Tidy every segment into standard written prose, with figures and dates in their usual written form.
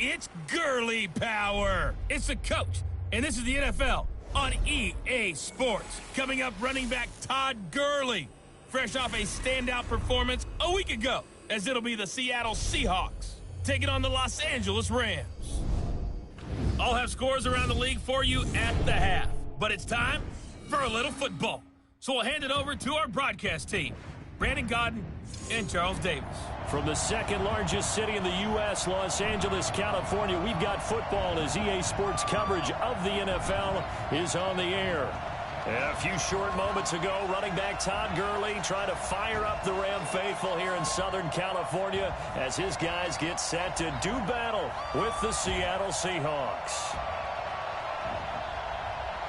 It's girly power. It's the coach, and this is the NFL on EA Sports. Coming up, running back Todd Gurley, fresh off a standout performance a week ago, as it'll be the Seattle Seahawks taking on the Los Angeles Rams. I'll have scores around the league for you at the half, but it's time for a little football. So we'll hand it over to our broadcast team, Brandon Godden and Charles Davis. From the second largest city in the U.S., Los Angeles, California, we've got football as EA Sports coverage of the NFL is on the air. A few short moments ago, running back Todd Gurley trying to fire up the Ram faithful here in Southern California as his guys get set to do battle with the Seattle Seahawks.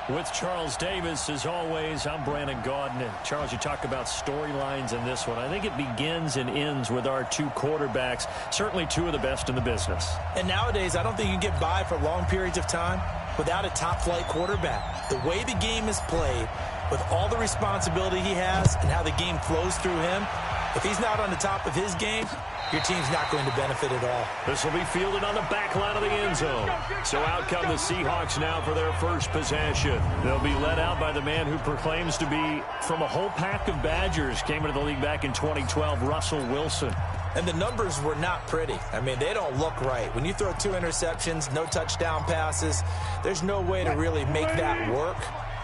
With Charles Davis, as always, I'm Brandon Gaudin. And Charles, you talk about storylines in this one. I think it begins and ends with our two quarterbacks, certainly two of the best in the business. And nowadays, I don't think you can get by for long periods of time without a top-flight quarterback. The way the game is played, with all the responsibility he has and how the game flows through him, if he's not on the top of his game, your team's not going to benefit at all. This will be fielded on the back line of the end zone. So out come the Seahawks now for their first possession. They'll be led out by the man who proclaims to be from a whole pack of Badgers. Came into the league back in 2012, Russell Wilson. And the numbers were not pretty. I mean, they don't look right. When you throw 2 interceptions, no touchdown passes, there's no way to really make that work.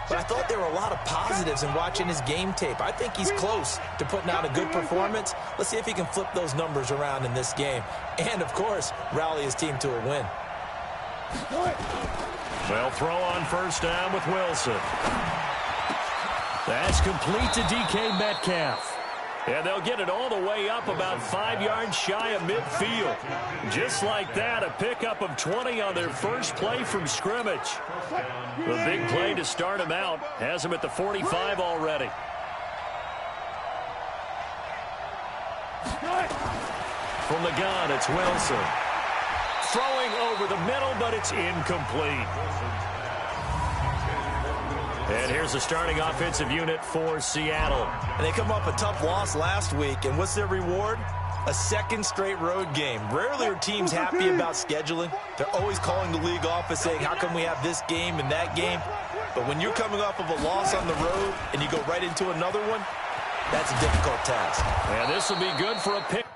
But I thought there were a lot of positives in watching his game tape. I think he's close to putting out a good performance. Let's see if he can flip those numbers around in this game. And, of course, rally his team to a win. They'll throw on first down with Wilson. That's complete to DK Metcalf. And they'll get it all the way up about 5 yards shy of midfield. Just like that, a pickup of 20 on their first play from scrimmage. The big play to start him out has him at the 45 already. From the gun, it's Wilson. Throwing over the middle, but it's incomplete. And here's the starting offensive unit for Seattle. And they come off a tough loss last week, and what's their reward? A second straight road game. Rarely are teams happy about scheduling. They're always calling the league office saying, how come we have this game and that game? But when you're coming off of a loss on the road and you go right into another one, that's a difficult task. And this will be good for a pick.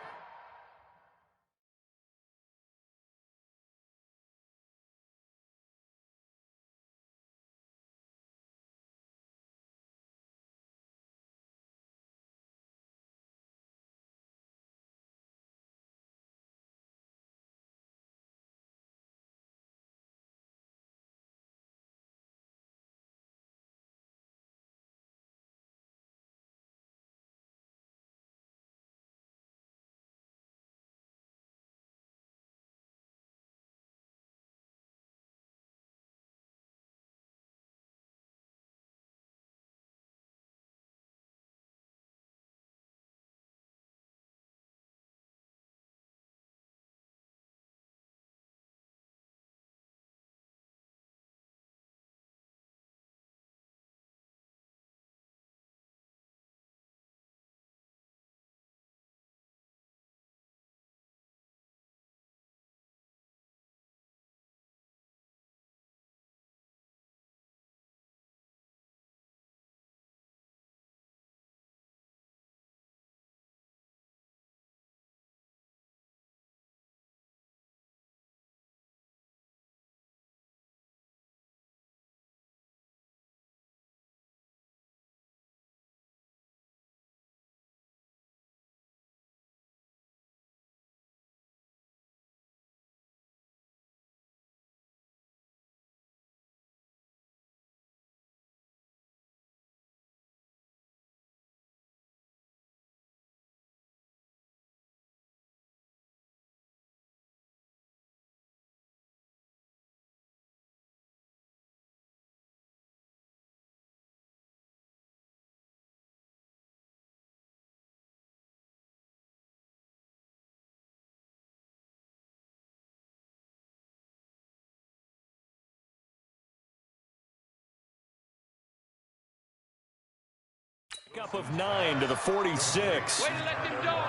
Up of 9 to the 46.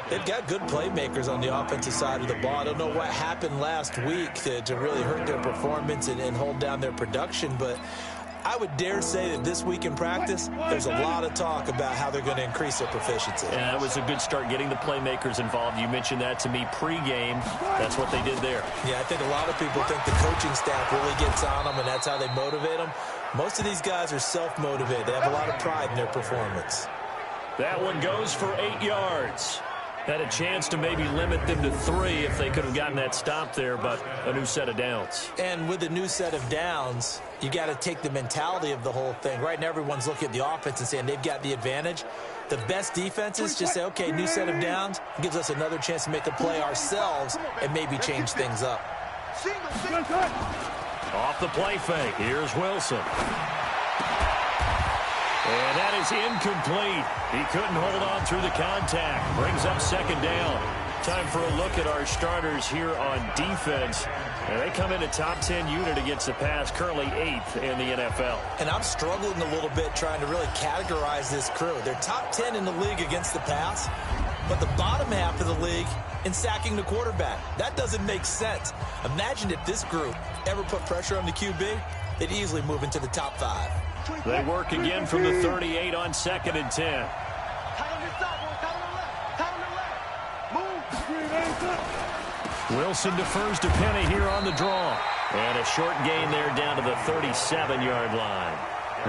They've got good playmakers on the offensive side of the ball. I don't know what happened last week to really hurt their performance and hold down their production, but I would dare say that this week in practice, there's a lot of talk about how they're going to increase their proficiency. Yeah, that was a good start getting the playmakers involved. You mentioned that to me pregame. That's what they did there. Yeah, I think a lot of people think the coaching staff really gets on them, and that's how they motivate them. Most of these guys are self-motivated. They have a lot of pride in their performance. That one goes for 8 yards. Had a chance to maybe limit them to 3 if they could have gotten that stop there, but a new set of downs. And with a new set of downs, you got to take the mentality of the whole thing. Right now, everyone's looking at the offense and saying they've got the advantage. The best defenses just say, okay, new set of downs. It gives us another chance to make a play ourselves and maybe change things up. Off the play fake, here's Wilson. And that is incomplete. He couldn't hold on through the contact. Brings up second down. Time for a look at our starters here on defense. And they come in a top 10 unit against the pass, currently 8th in the NFL. And I'm struggling a little bit trying to really categorize this crew. They're top 10 in the league against the pass, but the bottom half of the league in sacking the quarterback. That doesn't make sense. Imagine if this group ever put pressure on the QB, they'd easily move into the top 5. They work again from the 38 on 2nd and 10. Wilson defers to Penny here on the draw. And a short gain there down to the 37-yard line.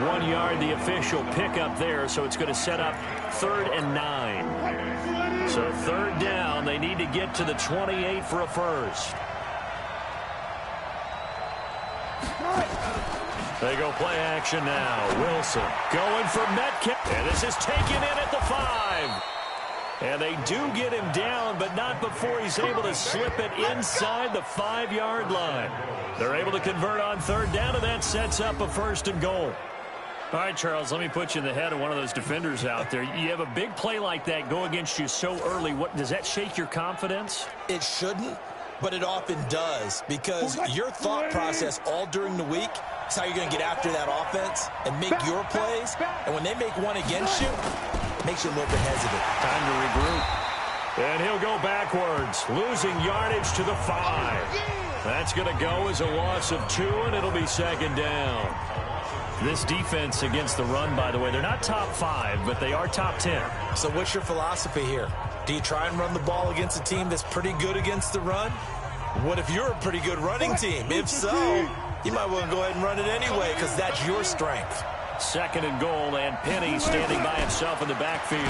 1 yard, the official pickup there, so it's going to set up 3rd and 9. So 3rd down, they need to get to the 28 for a first. They go play action now. Wilson going for Metcalf. And this is taken in at the 5. And they do get him down, but not before he's able to slip it inside the 5-yard line. They're able to convert on 3rd down, and that sets up a 1st and goal. All right, Charles, let me put you in the head of one of those defenders out there. You have a big play like that go against you so early. What does that shake your confidence? It shouldn't, but it often does, because your thought process all during the week is how you're going to get after that offense and make your plays. And when they make one against you, it makes you a little bit hesitant. Time to regroup. And he'll go backwards, losing yardage to the 5. That's going to go as a loss of 2, and it'll be 2nd down. This defense against the run, by the way, they're not top 5, but they are top 10. So what's your philosophy here? Do you try and run the ball against a team that's pretty good against the run? What if you're a pretty good running team? If so, you might want to go ahead and run it anyway, because that's your strength. 2nd and goal, and Penny standing by himself in the backfield.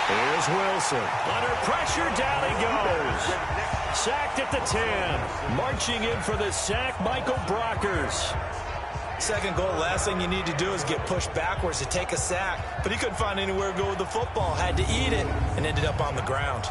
Here's Wilson. Under pressure, down he goes. Sacked at the 10. Marching in for the sack, Michael Brockers. 2nd goal, last thing you need to do is get pushed backwards to take a sack. But he couldn't find anywhere to go with the football. Had to eat it and ended up on the ground.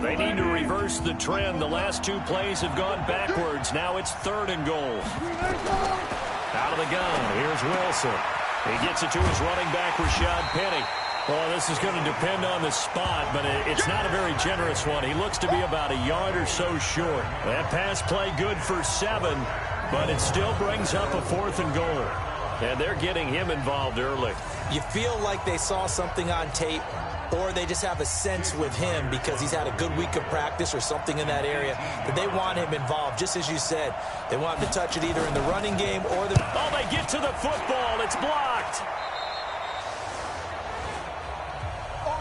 They need to reverse the trend. The last 2 plays have gone backwards. Now it's 3rd and goal. Out of the gun. Here's Wilson. He gets it to his running back, Rashad Penny. Well, this is going to depend on the spot, but it's not a very generous one. He looks to be about a yard or so short. That pass play good for 7, but it still brings up a 4th and goal. And they're getting him involved early. You feel like they saw something on tape, or they just have a sense with him because he's had a good week of practice or something in that area that they want him involved. Just as you said, they want him to touch it either in the running game or the... Oh, they get to the football. It's blocked.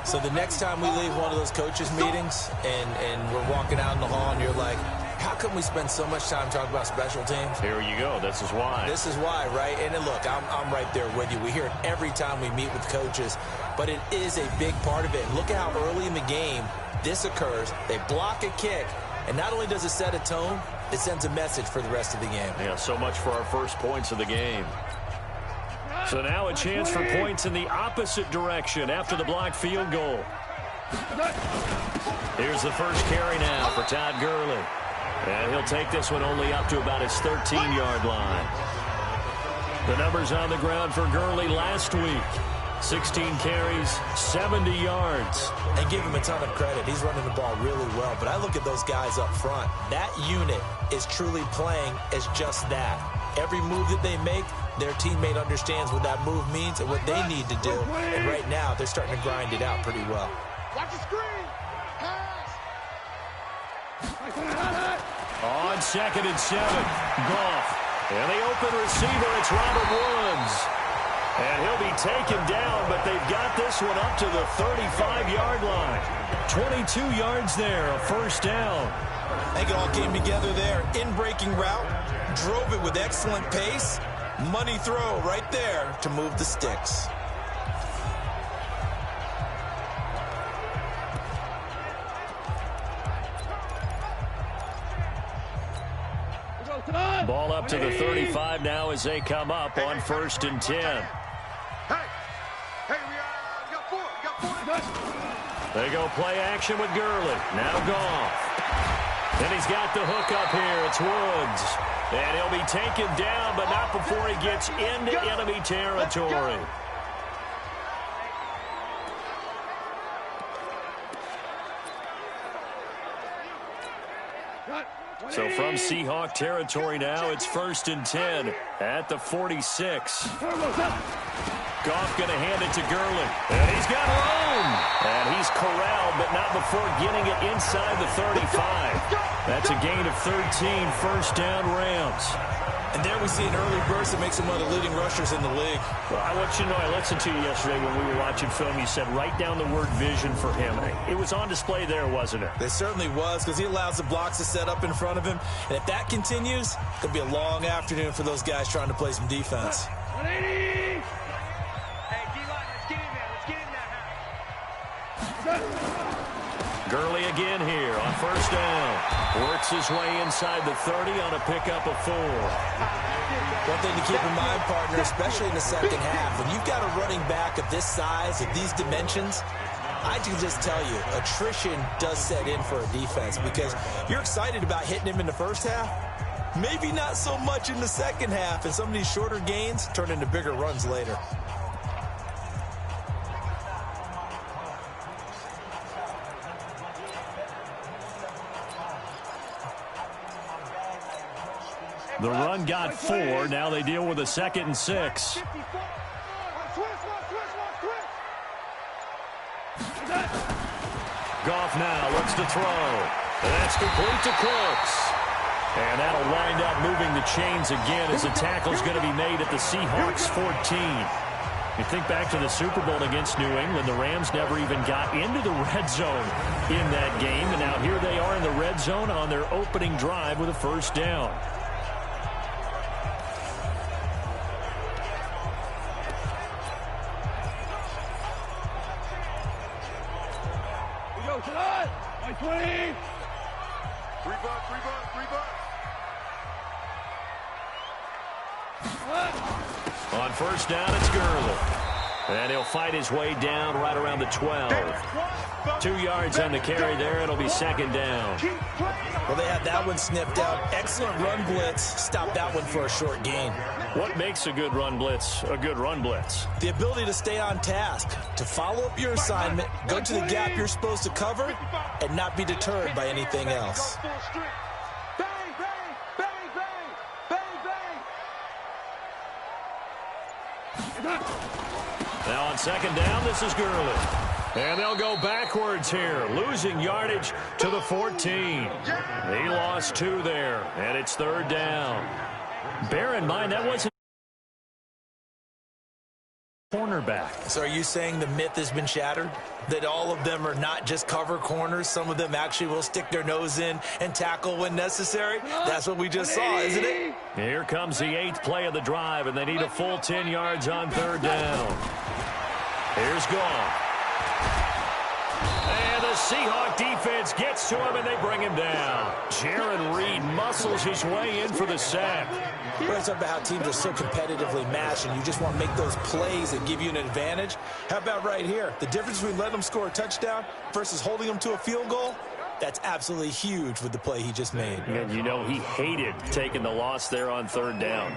So the next time we leave one of those coaches' meetings and we're walking out in the hall and you're like, how come we spend so much time talking about special teams? Here you go. This is why. This is why, right? And then look, I'm right there with you. We hear it every time we meet with coaches, but it is a big part of it. Look at how early in the game this occurs. They block a kick, and not only does it set a tone, it sends a message for the rest of the game. Yeah, so much for our first points of the game. So now a chance for points in the opposite direction after the blocked field goal. Here's the first carry now for Todd Gurley. And he'll take this one only up to about his 13-yard line. The numbers on the ground for Gurley last week. 16 carries, 70 yards. And give him a ton of credit. He's running the ball really well. But I look at those guys up front. That unit is truly playing as just that. Every move that they make, their teammate understands what that move means and what they need to do. And right now, they're starting to grind it out pretty well. Watch the screen. Pass. On 2nd and 7, Goff. And the open receiver, it's Robert Woods. And he'll be taken down, but they've got this one up to the 35-yard line. 22 yards there, a first down. I think it all came together there. In-breaking route, drove it with excellent pace. Money throw right there to move the sticks. Ball up to the 35 now as they come up on 1st and 10. They go play action with Gurley. Now Goff. And he's got the hook up here. It's Woods. And he'll be taken down, but not before he gets into enemy territory. So from Seahawk territory now, it's 1st and 10 at the 46. Goff going to hand it to Gurley. And he's got room. And he's corralled, but not before getting it inside the 35. That's a gain of 13, first down Rams. And there we see an early burst that makes him one of the leading rushers in the league. Well, I want you to know, I listened to you yesterday when we were watching film. You said write down the word vision for him. It was on display there, wasn't it? It certainly was, because he allows the blocks to set up in front of him. And if that continues, it could be a long afternoon for those guys trying to play some defense. 180. Hey, D-line, let's get in there. Let's get in there. Gurley again here on first down. Works his way inside the 30 on a pickup of 4. One thing to keep in mind, partner, especially in the second half, when you've got a running back of this size, of these dimensions, I can just tell you, attrition does set in for a defense because you're excited about hitting him in the first half. Maybe not so much in the second half, and some of these shorter gains turn into bigger runs later. The run got 4. Now they deal with a 2nd and 6. Goff now looks to throw. That's complete to Cooks. And that'll wind up moving the chains again as the tackle's going to be made at the Seahawks 14. You think back to the Super Bowl against New England, the Rams never even got into the red zone in that game. And now here they are in the red zone on their opening drive with a first down. Tonight, 20. 3 bucks. On first down, it's Gurley. And he'll fight his way down right around the 12. 2 yards on the carry there. It'll be 2nd down. Well, they had that one sniffed out. Excellent run blitz. Stop that one for a short gain. What makes a good run blitz a good run blitz? The ability to stay on task, to follow up your assignment, go to the gap you're supposed to cover, and not be deterred by anything else. Now on 2nd down, this is Gurley. And they'll go backwards here, losing yardage to the 14. He lost 2 there, and it's 3rd down. Bear in mind, that wasn't cornerback. So are you saying the myth has been shattered? That all of them are not just cover corners? Some of them actually will stick their nose in and tackle when necessary? That's what we just saw, isn't it? Here comes the 8th play of the drive, and they need a full 10 yards on 3rd down. Here's Goff. And the Seahawk defense gets to him, and they bring him down. Jaron Reed muscles his way in for the sack. We're talking about how teams are so competitively matched, and you just want to make those plays that give you an advantage. How about right here? The difference between letting them score a touchdown versus holding them to a field goal, that's absolutely huge with the play he just made. And you know he hated taking the loss there on 3rd down.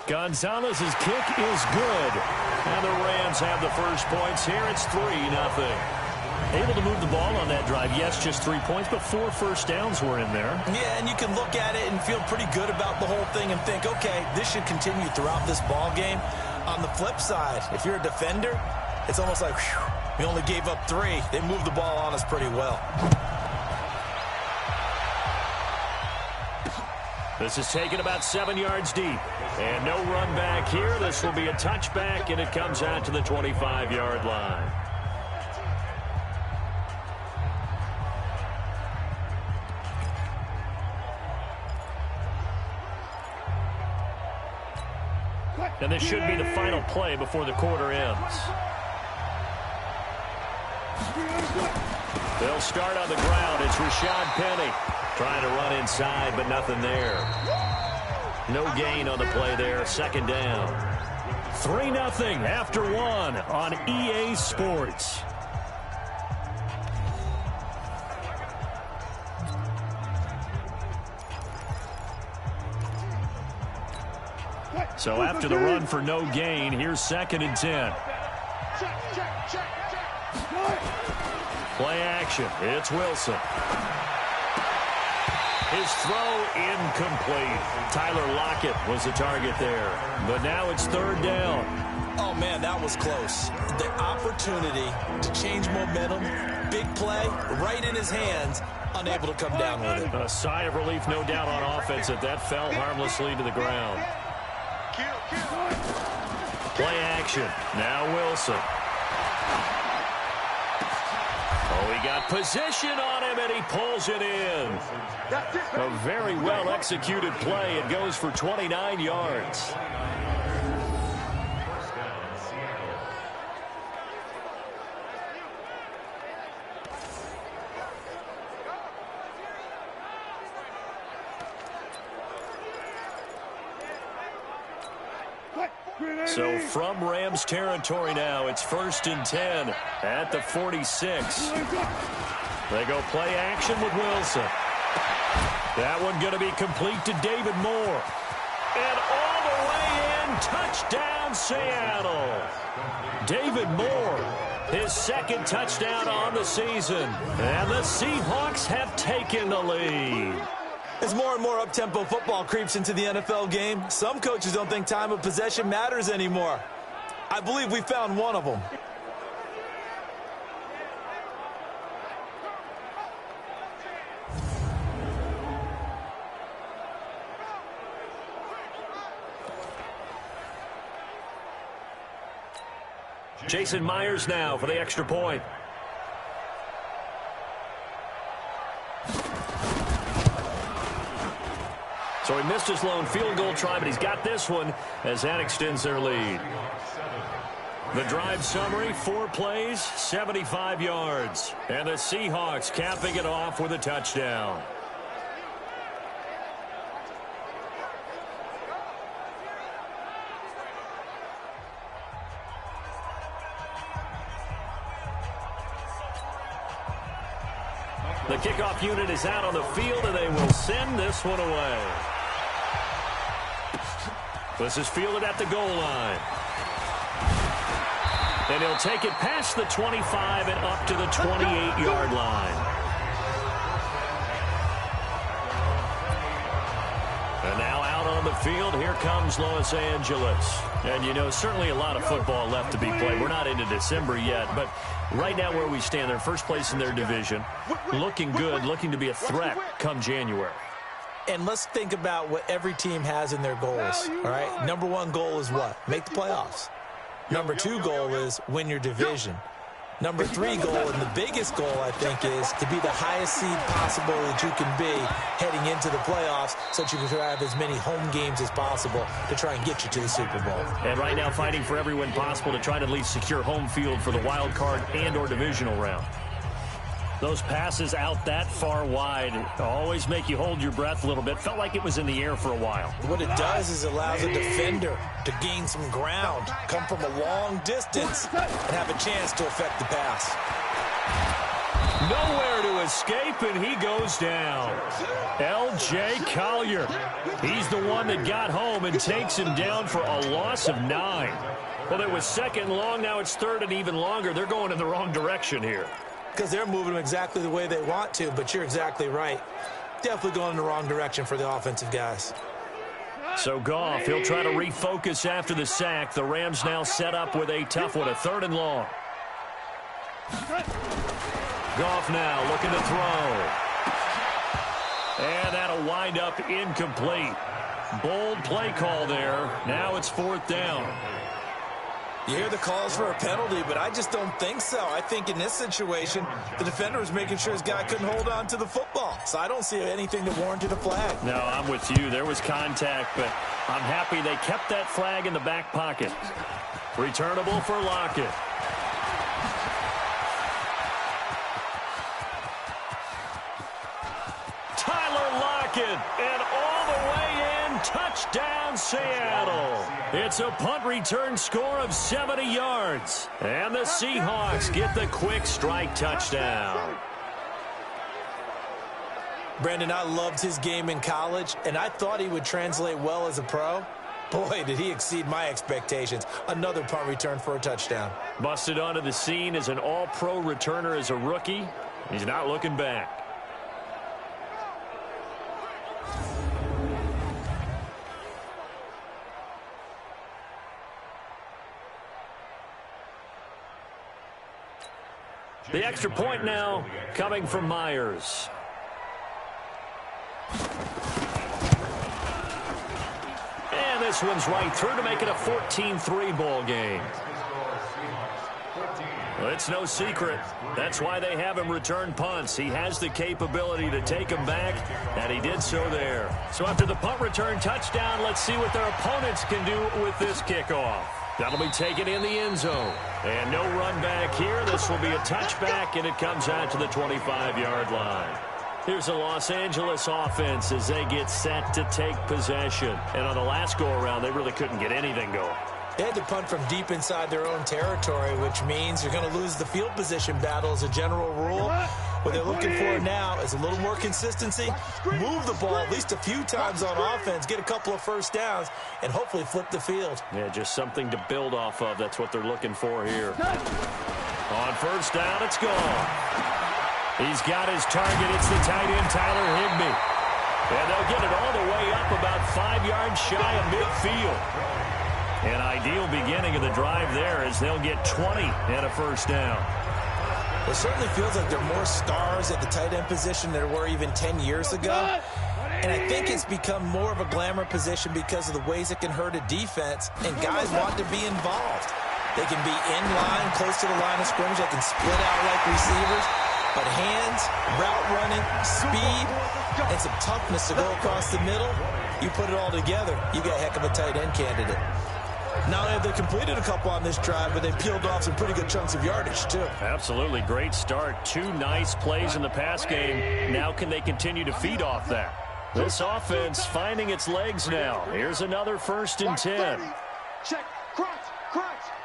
Gonzalez's kick is good. And the Rams have the first points here. It's 3-0. Able to move the ball on that drive. Yes, just 3 points, but 4 first downs were in there. Yeah, and you can look at it and feel pretty good about the whole thing and think, okay, this should continue throughout this ball game. On the flip side, if you're a defender, it's almost like, whew, we only gave up 3. They moved the ball on us pretty well. This is taken about 7 yards deep. And no run back here. This will be a touchback, and it comes out to the 25-yard line. And this should be the final play before the quarter ends. They'll start on the ground. It's Rashad Penny trying to run inside, but nothing there. No gain on the play there. Second down. 3-0 after 1 on EA Sports. So after the run for no gain, here's 2nd and 10. Play action. It's Wilson. His throw incomplete. Tyler Lockett was the target there. But now it's 3rd down. Oh, man, that was close. The opportunity to change momentum, big play, right in his hands, unable to come down with it. A sigh of relief, no doubt, on offense that fell harmlessly to the ground. Play action. Now Wilson. Oh, he got position on him, and he pulls it in. A very well-executed play. It goes for 29 yards. So from Rams territory now, it's 1st and 10 at the 46. They go play action with Wilson. That one going to be complete to David Moore. And all the way in, touchdown Seattle. David Moore, his 2nd touchdown on the season. And the Seahawks have taken the lead. As more and more up-tempo football creeps into the NFL game, some coaches don't think time of possession matters anymore. I believe we found one of them. Jason Myers now for the extra point. So he missed his lone field goal try, but he's got this one as that extends their lead. The drive summary, 4 plays, 75 yards. And the Seahawks capping it off with a touchdown. The kickoff unit is out on the field, and they will send this one away. This is fielded at the goal line. And he'll take it past the 25 and up to the 28-yard line. And now out on the field, here comes Los Angeles. And, you know, certainly a lot of football left to be played. We're not into December yet, but right now where we stand, they're first place in their division. Looking good, looking to be a threat come January. And let's think about what every team has in their goals, all right? Number 1 goal is what? Make the playoffs. Number 2 goal is win your division. Number 3 goal, and the biggest goal, I think, is to be the highest seed possible that you can be heading into the playoffs so that you can have as many home games as possible to try and get you to the Super Bowl. And right now fighting for every win possible to try to at least secure home field for the wild card and or divisional round. Those passes out that far wide always make you hold your breath a little bit. Felt like it was in the air for a while. What it does is allows a defender to gain some ground, come from a long distance, and have a chance to affect the pass. Nowhere to escape, and he goes down. L.J. Collier. He's the one that got home and takes him down for a loss of 9. Well, it was second and long. Now it's third and even longer. They're going in the wrong direction here. Because they're moving them exactly the way they want to, but you're exactly right. Definitely going in the wrong direction for the offensive guys. So Goff, he'll try to refocus after the sack. The Rams now set up with a tough one, a third and long. Goff now looking to throw. And that'll wind up incomplete. Bold play call there. Now it's fourth down. You hear the calls for a penalty, but I just don't think so. I think in this situation, the defender was making sure his guy couldn't hold on to the football. So I don't see anything to warrant a flag. No, I'm with you. There was contact, but I'm happy they kept that flag in the back pocket. Returnable for Lockett. Tyler Lockett, and all the way in, touchdown Seattle. It's a punt return score of 70 yards. And the Seahawks get the quick strike touchdown. Brandon, I loved his game in college, and I thought he would translate well as a pro. Boy, did he exceed my expectations. Another punt return for a touchdown. Busted onto the scene as an all-pro returner as a rookie. He's not looking back. The extra point now coming from Myers. And this one's right through to make it a 14-3 ball game. Well, it's no secret. That's why they have him return punts. He has the capability to take them back, and he did so there. So after the punt return touchdown, let's see what their opponents can do with this kickoff. That'll be taken in the end zone. And no run back here. This will be a touchback, and it comes out to the 25-yard line. Here's the Los Angeles offense as they get set to take possession. And on the last go-around, they really couldn't get anything going. They had to punt from deep inside their own territory, which means you're going to lose the field position battle as a general rule. What they're looking for now is a little more consistency, move the ball at least a few times on offense, get a couple of first downs, and hopefully flip the field. Yeah, just something to build off of. That's what they're looking for here. On first down, it's gone. He's got his target. It's the tight end, Tyler Higbee. And they'll get it all the way up about 5 yards shy of midfield. An ideal beginning of the drive there as they'll get 20 and a first down. It certainly feels like there are more stars at the tight end position than there were even 10 years ago. And I think it's become more of a glamour position because of the ways it can hurt a defense, and guys want to be involved. They can be in line, close to the line of scrimmage. They can split out like receivers. But hands, route running, speed, and some toughness to go across the middle, you put it all together, you got a heck of a tight end candidate. Not only have they completed a couple on this drive, but they've peeled off some pretty good chunks of yardage, too. Absolutely. Great start. 2 nice plays in the pass game. Now can they continue to feed off that? This offense finding its legs now. Here's another 1st and 10. Check. Crunch.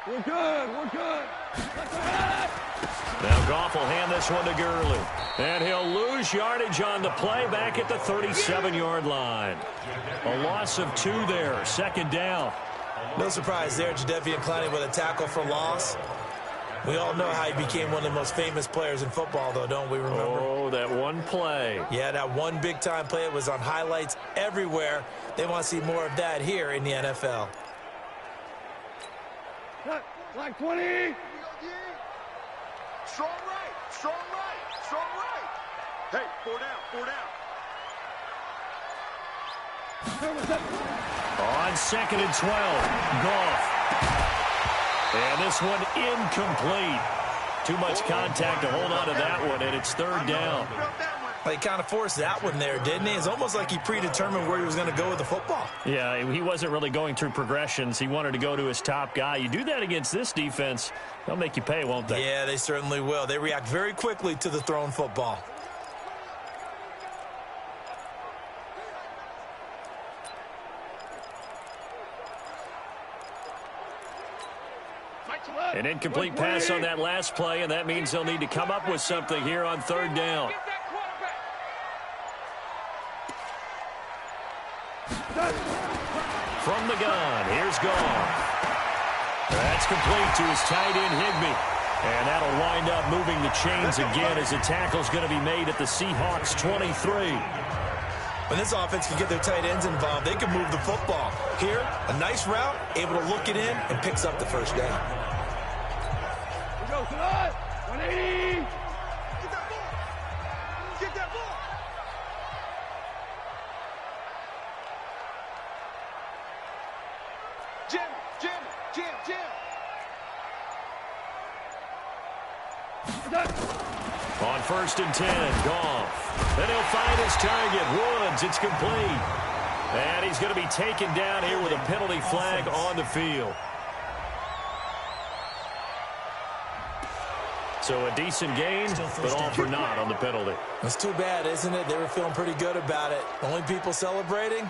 We're good. Now Goff will hand this one to Gurley. And he'll lose yardage on the play back at the 37-yard line. A loss of 2 there. 2nd down. No surprise there, Jadeveon Clowney with a tackle for loss. We all know how he became one of the most famous players in football, though, don't we remember? Oh, that one play. Yeah, that one big-time play. It was on highlights everywhere. They want to see more of that here in the NFL. Like 20. Strong right. Hey, 4 down. On 2nd and 12, Goff. And this one incomplete. Too much contact to hold on to that one, and it's 3rd down. Well, he kind of forced that one there, didn't he? It's almost like he predetermined where he was going to go with the football. Yeah, he wasn't really going through progressions. He wanted to go to his top guy. You do that against this defense, they'll make you pay, won't they? Yeah, they certainly will. They react very quickly to the thrown football. An incomplete pass on that last play, and that means they'll need to come up with something here on 3rd down. from the gun. Here's Goff. That's complete to his tight end, Higbee. And that'll wind up moving the chains again as the tackle's going to be made at the Seahawks 23. When this offense can get their tight ends involved, they can move the football. Here, a nice route, able to look it in, and picks up the first down. Here we go, tonight. 180. Get that ball. Get that ball. Jim, Jim, Jim, Jim. On 1st and 10, Goff. Then he'll find his target, Woods. It's complete. And he's going to be taken down here with a penalty flag on the field. So a decent gain, but all for naught on the penalty. That's too bad, isn't it? They were feeling pretty good about it. Only people celebrating,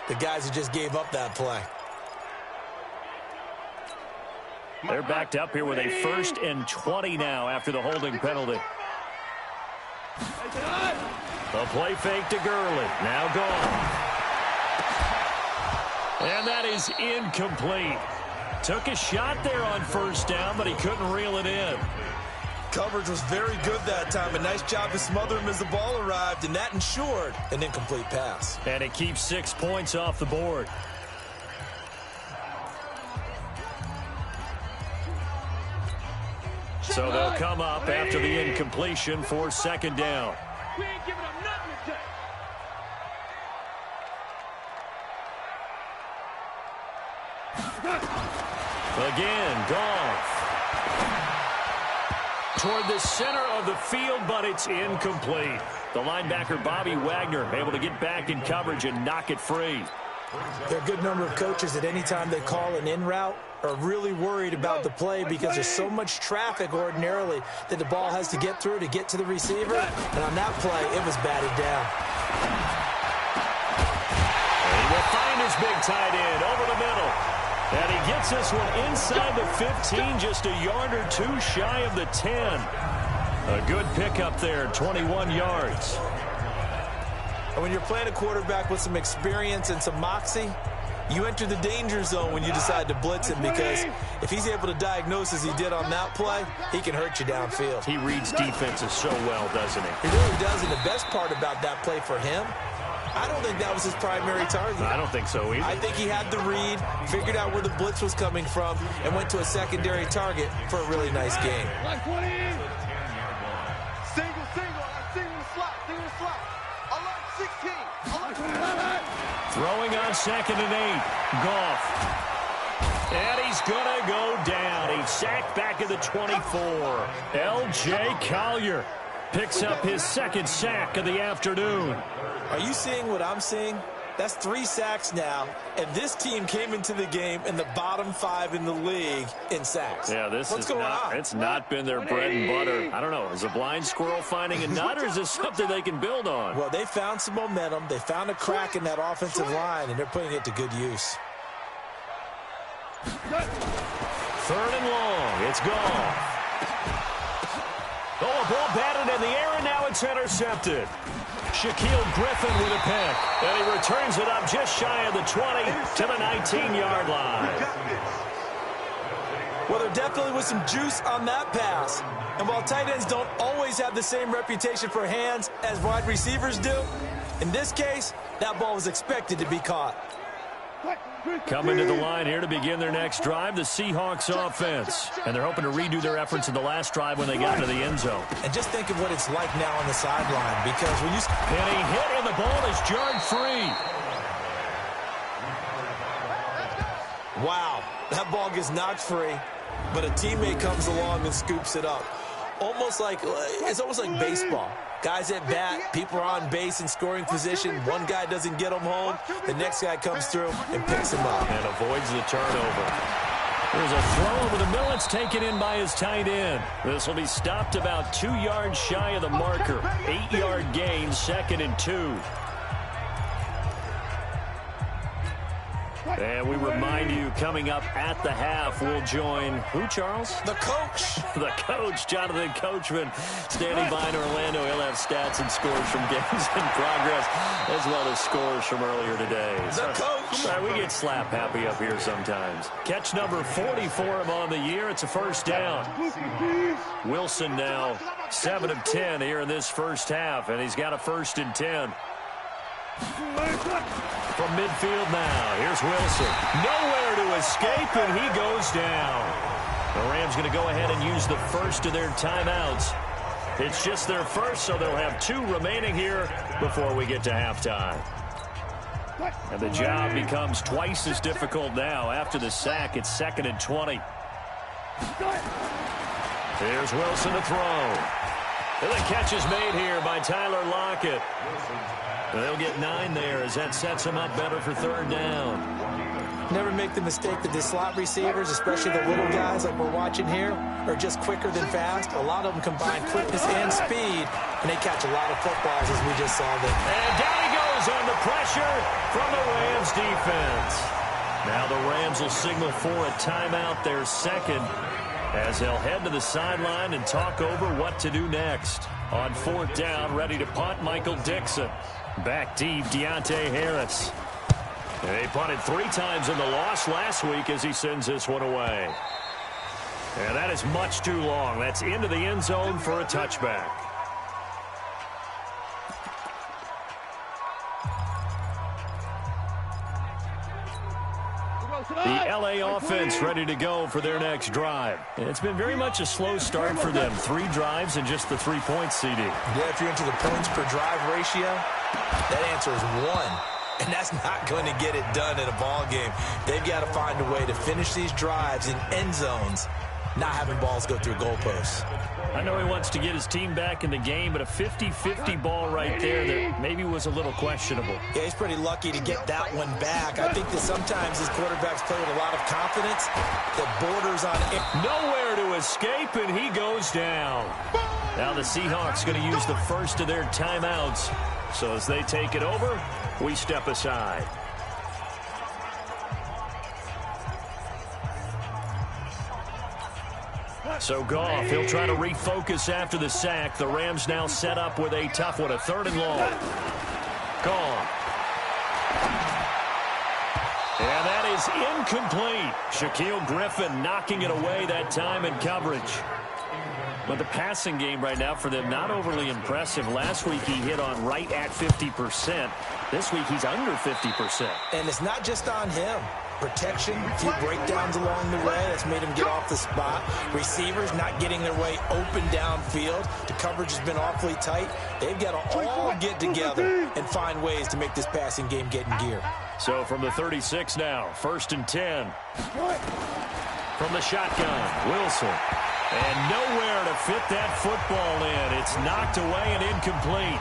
the guys who just gave up that play. They're backed up here with a 1st and 20 now after the holding penalty. The play fake to Gurley. Now gone. And that is incomplete. Took a shot there on 1st down, but he couldn't reel it in. Coverage was very good that time. A nice job to smother him as the ball arrived, and that ensured an incomplete pass. And it keeps 6 points off the board. So they'll come up after the incompletion for 2nd down. We ain't giving them nothing today. Again, Goff. Toward the center of the field, but it's incomplete. The linebacker, Bobby Wagner, able to get back in coverage and knock it free. There are a good number of coaches that any time they call an in route are really worried about the play because there's so much traffic ordinarily that the ball has to get through to get to the receiver. And on that play, it was batted down. And he will find his big tight end over the middle. And he gets this one inside the 15, just a yard or two shy of the 10. A good pickup there, 21 yards. And when you're playing a quarterback with some experience and some moxie, you enter the danger zone when you decide to blitz him, because if he's able to diagnose as he did on that play, he can hurt you downfield. He reads defenses so well, doesn't he? He really does, and the best part about that play for him, I don't think that was his primary target. I don't think so either. I think he had the read, figured out where the blitz was coming from, and went to a secondary target for a really nice game. Like 20. Single, single slot, single slot. I like 16. I like 20. Throwing on 2nd and 8. Goff. And he's going to go down. He's sacked back at the 24. L.J. Collier picks up his 2nd sack of the afternoon. Are you seeing what I'm seeing? That's 3 sacks now, and this team came into the game in the bottom 5 in the league in sacks. Yeah, What's going on? It's not been their bread and butter. I don't know. Is a blind squirrel finding a nut, or is this something they can build on? Well, they found some momentum. They found a crack in that offensive line, and they're putting it to good use. 3rd and long. It's gone. Oh, a ball batted in the air, and now it's intercepted. Shaquille Griffin with a pick. And he returns it up just shy of the 20 to the 19-yard line. Well, there definitely was some juice on that pass. And while tight ends don't always have the same reputation for hands as wide receivers do, in this case, that ball was expected to be caught. Coming to the line here to begin their next drive, the Seahawks offense. And they're hoping to redo their efforts in the last drive when they got into the end zone. And just think of what it's like now on the sideline, because when you... And he hit, and the ball is jarred free. Wow, that ball gets knocked free, but a teammate comes along and scoops it up. It's almost like baseball. Guys at bat, people are on base in scoring position. One guy doesn't get them home. The next guy comes through and picks him up. And avoids the turnover. There's a throw over the middle. It's taken in by his tight end. This will be stopped about 2 yards shy of the marker. 8-yard gain, 2nd and 2. And we remind you, coming up at the half, we'll join who, Charles? The coach. The coach, Jonathan Coachman, standing by in Orlando. He'll have stats and scores from games in progress, as well as scores from earlier today. The coach. All right, we get slap happy up here sometimes. Catch number 40 for him on the year. It's a first down. Wilson now 7 of 10 here in this first half, and he's got a 1st and 10. From midfield now, here's Wilson. Nowhere to escape, and he goes down. The Rams going to go ahead and use the first of their timeouts. It's just their first, so they'll have 2 remaining here before we get to halftime. And the job becomes twice as difficult now. After the sack, it's 2nd and 20. Here's Wilson to throw. And the catch is made here by Tyler Lockett. They'll get 9 there as that sets them up better for 3rd down. Never make the mistake that the slot receivers, especially the little guys like we're watching here, are just quicker than fast. A lot of them combine quickness and speed, and they catch a lot of footballs, as we just saw them. And down he goes on the pressure from the Rams defense. Now the Rams will signal for a timeout, their 2nd, as they'll head to the sideline and talk over what to do next. On 4th down, ready to punt, Michael Dixon. Back deep, Deontay Harris. They punted 3 times in the loss last week as he sends this one away. And that is much too long. That's into the end zone for a touchback. The LA offense ready to go for their next drive. It's been very much a slow start for them. 3 drives and just the 3 points, CD. Yeah, if you're into the points per drive ratio, that answer is 1. And that's not going to get it done in a ball game. They've got to find a way to finish these drives in end zones, not having balls go through goalposts. I know he wants to get his team back in the game, but a 50-50 ball right there that maybe was a little questionable. Yeah, he's pretty lucky to get that one back. I think that sometimes his quarterbacks play with a lot of confidence that borders on nowhere to escape, and he goes down. Now the Seahawks going to use the first of their timeouts. So as they take it over, we step aside. So Goff, he'll try to refocus after the sack. The Rams now set up with a tough one, a 3rd and long. Goff. And that is incomplete. Shaquille Griffin knocking it away that time in coverage. But the passing game right now for them, not overly impressive. Last week he hit on right at 50%. This week he's under 50%. And it's not just on him. Protection, a few breakdowns along the way. That's made him get off the spot. Receivers not getting their way open downfield. The coverage has been awfully tight. They've got to all get together and find ways to make this passing game get in gear. So from the 36 now, 1st and 10. From the shotgun, Wilson. And nowhere to fit that football in. It's knocked away and incomplete.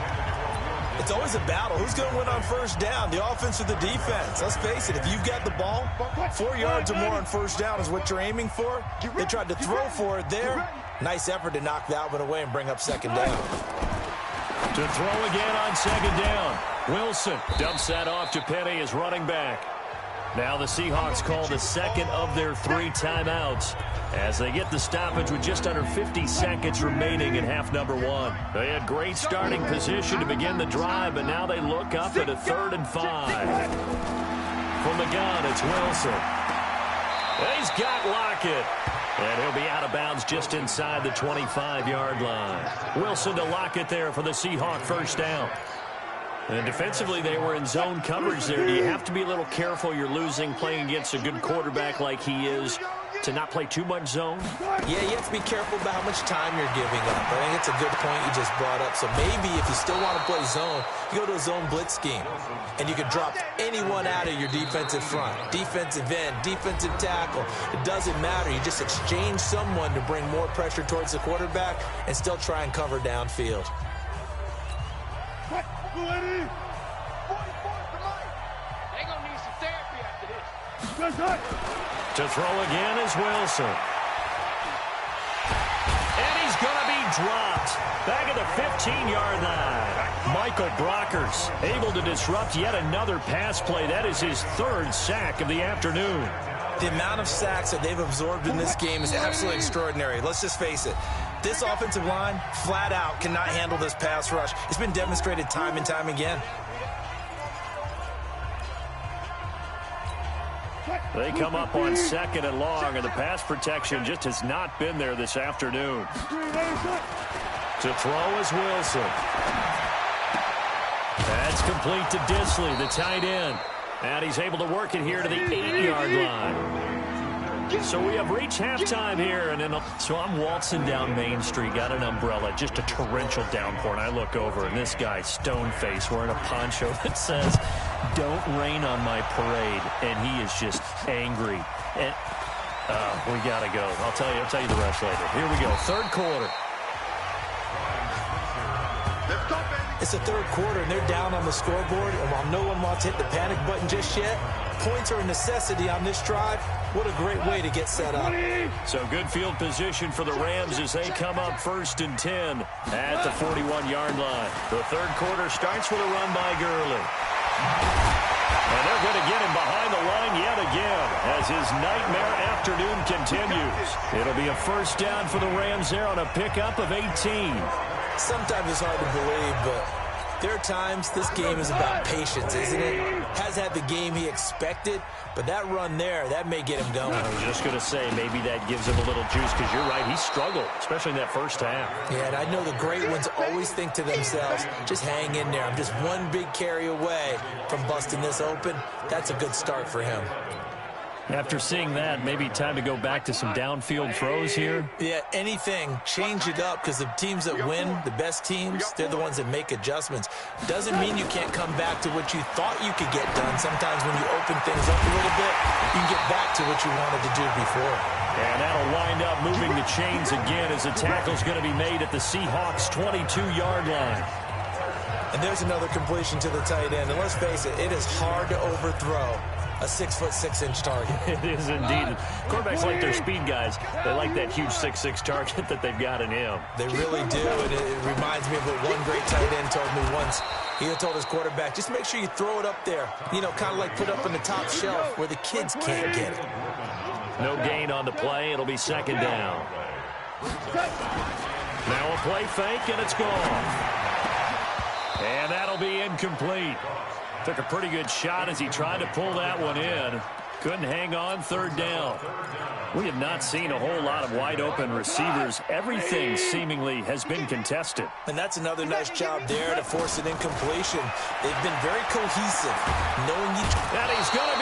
It's always a battle. Who's going to win on 1st down, the offense or the defense? Let's face it, if you've got the ball, 4 yards or more on 1st down is what you're aiming for. They tried to throw for it there. Nice effort to knock that one away and bring up 2nd down. To throw again on 2nd down. Wilson dumps that off to Penny as running back. Now the Seahawks call the 2nd of their 3 timeouts as they get the stoppage with just under 50 seconds remaining in half number 1. They had great starting position to begin the drive, but now they look up at a 3rd and 5. From the gun, it's Wilson. And he's got Lockett. And he'll be out of bounds just inside the 25-yard line. Wilson to Lockett there for the Seahawk 1st down. And defensively, they were in zone coverage there. Do you have to be a little careful? You're losing playing against a good quarterback like he is to not play too much zone? Yeah, you have to be careful about how much time you're giving up. I think it's a good point you just brought up. So maybe if you still want to play zone, you go to a zone blitz scheme. And you can drop anyone out of your defensive front. Defensive end, defensive tackle. It doesn't matter. You just exchange someone to bring more pressure towards the quarterback and still try and cover downfield. They're gonna need some therapy after this. To throw again is Wilson. And he's going to be dropped. Back at the 15-yard line. Michael Brockers able to disrupt yet another pass play. That is his third sack of the afternoon. The amount of sacks that they've absorbed in this game is absolutely extraordinary. Let's just face it. This offensive line, flat out, cannot handle this pass rush. It's been demonstrated time and time again. They come up on 2nd and long, and the pass protection just has not been there this afternoon. To throw is Wilson. That's complete to Disley, the tight end. And he's able to work it here to the 8-yard line. So we have reached halftime here. So I'm waltzing down Main Street, got an umbrella, just a torrential downpour. And I look over, and this guy, stone-faced, wearing a poncho that says, "Don't rain on my parade." And he is just angry. And we got to go. I'll tell you the rest later. Here we go, third quarter. It's the third quarter, and they're down on the scoreboard. And while no one wants to hit the panic button just yet, points are a necessity on this drive. What a great way to get set up. So good field position for the Rams as they come up 1st and 10 at the 41-yard line. The third quarter starts with a run by Gurley. And they're going to get him behind the line yet again as his nightmare afternoon continues. It'll be a first down for the Rams there on a pickup of 18. Sometimes it's hard to believe, but there are times this game is about patience, isn't it? Has had the game he expected, but that run there, that may get him going. I was just going to say, maybe that gives him a little juice, because you're right, he struggled, especially in that first half. Yeah, and I know the great ones always think to themselves, just hang in there. I'm just one big carry away from busting this open. That's a good start for him. After seeing that, maybe time to go back to some downfield throws here. Yeah, anything. Change it up, because the teams that win, the best teams, they're the ones that make adjustments. Doesn't mean you can't come back to what you thought you could get done. Sometimes when you open things up a little bit, you can get back to what you wanted to do before. And that'll wind up moving the chains again as the tackle's going to be made at the Seahawks' 22-yard line. And there's another completion to the tight end. And let's face it, it is hard to overthrow a 6'6" target. It is indeed. Quarterbacks like their speed guys. They like that huge 6'6" target that they've got in him. They really do, and it reminds me of what one great tight end told me once. He had told his quarterback, just make sure you throw it up there. You know, kind of like put up on the top shelf where the kids can't get it. No gain on the play. It'll be 2nd down. Now a play fake, and it's gone. And that'll be incomplete. Took a pretty good shot as he tried to pull that one in. Couldn't hang on, 3rd down. We have not seen a whole lot of wide-open receivers. Everything seemingly has been contested. And that's another nice job there to force an incompletion. They've been very cohesive, knowing each. And he's going to